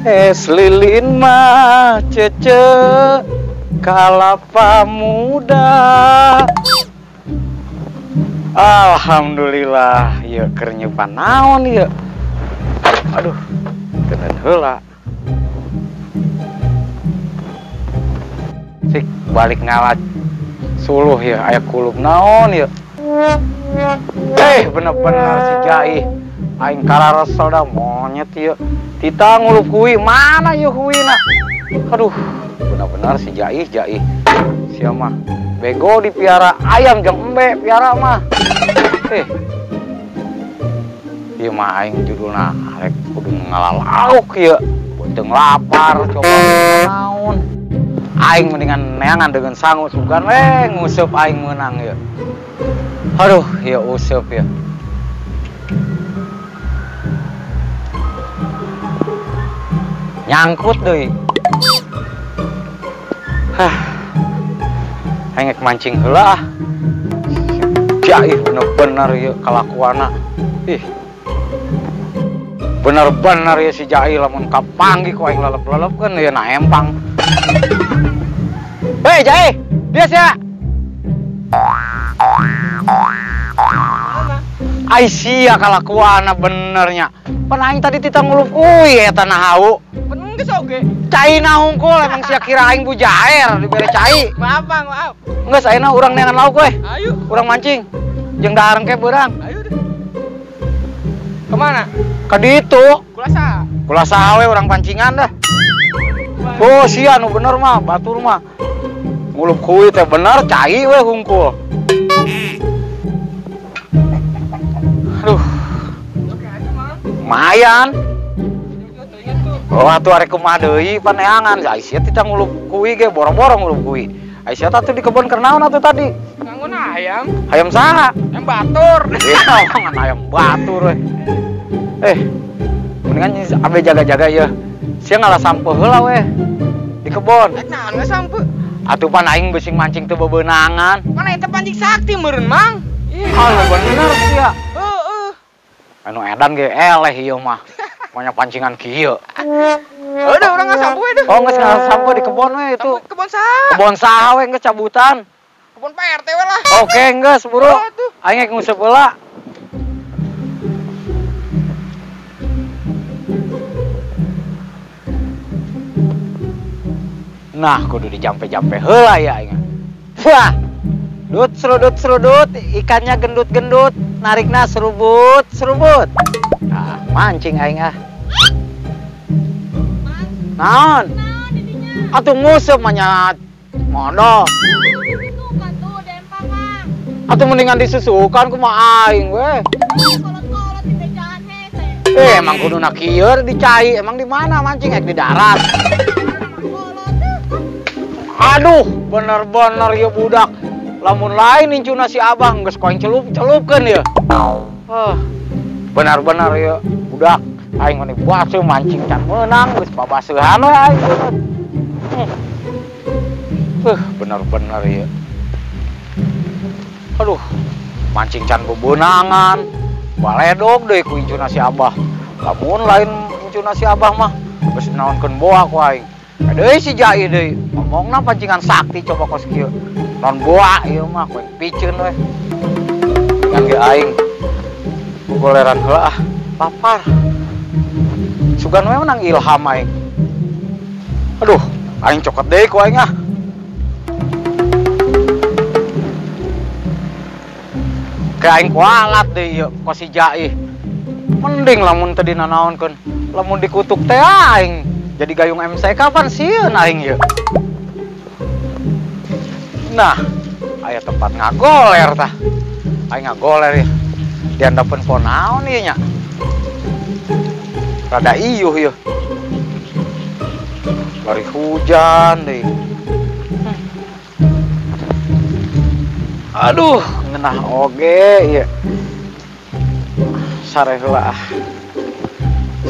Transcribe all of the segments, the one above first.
Es lilin mah cece kalapa muda. Alhamdulillah, ya kerenyepan naon ya. Aduh, keren heula. Sik balik ngalat suluh ya, aya kulub naon ya. Bener-bener si Jai. Aing kararesel dah monyet ya. Tita ngulup kui, mana ya kuina? Aduh, bener-bener si Jai. Sia mah bego dipiara ayam jam embe piara mah. Ieu mah aing judulna arek kudu ngalalauk ya. Beuteung lapar coba naon. Aing mendingan neangan dengan sangu sugan we nguseup aing meunang ya. Aduh, ya useup ya. Nyangkut deui. Aing mancing heula ah. Jai bener-bener ya kalakuana. Bener-bener ya si Jai lamun kapanggi ku aing lelep-lelepkeun ya na empang. Hei Jai, bias ya. Ai sia kalakuana benernya. Pan aing tadi tita ngulup kuy eta nahau. Bener geus oge. Cai nahungkul emang sia kira aing bujaer dibere cai. Maaf, Bang, maaf. Geus ayeuna urang neangan lauk we. Ayo. Urang mancing. Jeung dahareng ke beurang. Ayo deh. Kemana? Ka ditu. Kulasa. Kulasa we urang pancingan dah. Oh sia nu bener mah batur mah. Ngulup kuy teh bener cai we hungkul. Aduh. Oke aja, Mang. Lumayan. Oh atuh arek kumaha deui paneangan. Aisyah tita ngulup kuy ge boro-boro ngulup kuy. Aisyah teh di kebon keur naon atuh tadi? Nganggun ayam. Ayam saha? Ayam batur. Iya, mangan ayam batur we. Mendingan abe jaga-jaga ya. Sia ngalah sampe heula we di kebon. Naon ge sampe? Atuh pan aing beusi mancing teu bebeunangan. Mana eta pancing sakti meureun, Mang? Ah, bener sia. Heeh. Anu edan ge eleh ieu mah. Monya pancingan kieu. Udah urang ngasampu we deh. Oh, geus ngasampu di kebon we itu. Kebon saha? Kebon saha we geus cabutan. Kebon PRT we lah. Oke, geus buru. Oh, tuh. Aing nguseup heula. Nah, kudu dijampe-jampe heula ya aing. Wah. Serudut, ikannya gendut-gendut, narikna serubut. Nah, mancing aing ah. Naon? Atuh nguseup mah nya modal. Atuh mendingan disusukan kumaha aing we. Kolot-kolot di bejaan hese. Emang kuduna kieu dicai, emang di mana mancing di darat. Aduh, bener-bener ya budak. Lamun lain incuna si Abah geus koeng celup-celupkeun ya. Bener-bener ya budak. Aing mah basuh mancing can meunang geus babaseuhan we aing. Bener-bener ya. Aduh, mancing can bebeunangan. Baledog deui ku incuna si Abah. Lamun lain incuna si Abah mah geus naonkeun boa ku aing. Deui si Jai deui. Ngomongna pancingan sakti coba kos kieu. Non boa ieu mah koeng piceun we. Yang ge aing goleran heula ah, lapar. Sugan we menang ilham aing. Aduh, aing cokot deui ku aing ah. Kayak aing kualat deui ieu kos si Jai. Mending lamun teu dinanaonkeun, lamun dikutuk teh aing jadi gayung MC kapan sieun aing ieu. Nah, aya tempat ngagoler tah. Aing ngagoler ya. Diandapeun pohon naon ieu nya? Rada iuh ieu. Bari hujan deui. Aduh, ngeunah oge ieu. Sare heula ah.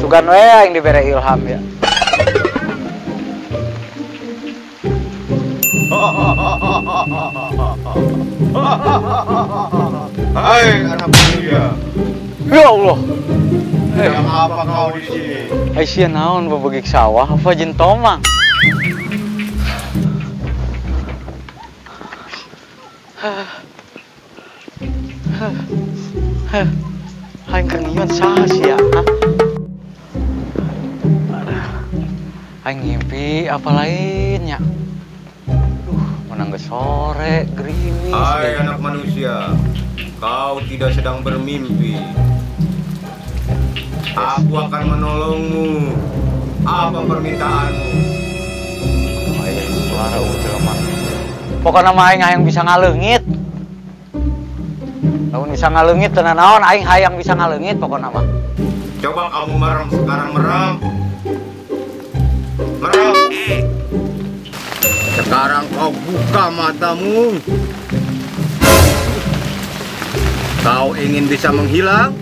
Sugan we aing dibere ilham ya. Hai anak muda, Ya Allah. Sedang apa kau di sini? Aisyah naon bebegik sawah apa jentomang? Aing kengian saha sia? Aing ngimpi apa lainnya? Menang ge sore, gerimis. Hai anak manusia, kau tidak sedang bermimpi. Aku akan menolongmu. Apa permintaanmu? Aya suara jelema. Pokona mah aing hayang bisa ngaleungit. Lamun bisa ngaleungit tenan naon aing hayang bisa ngaleungit pokona mah. Coba kamu merem sekarang, merem. Merem. Sekarang kau buka matamu. Kau ingin bisa menghilang?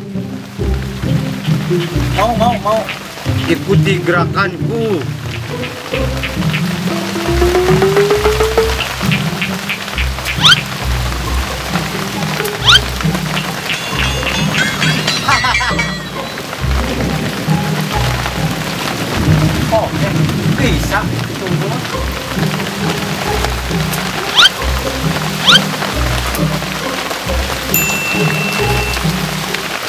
Mau. Ikuti gerakanku. Bisa. Tunggu.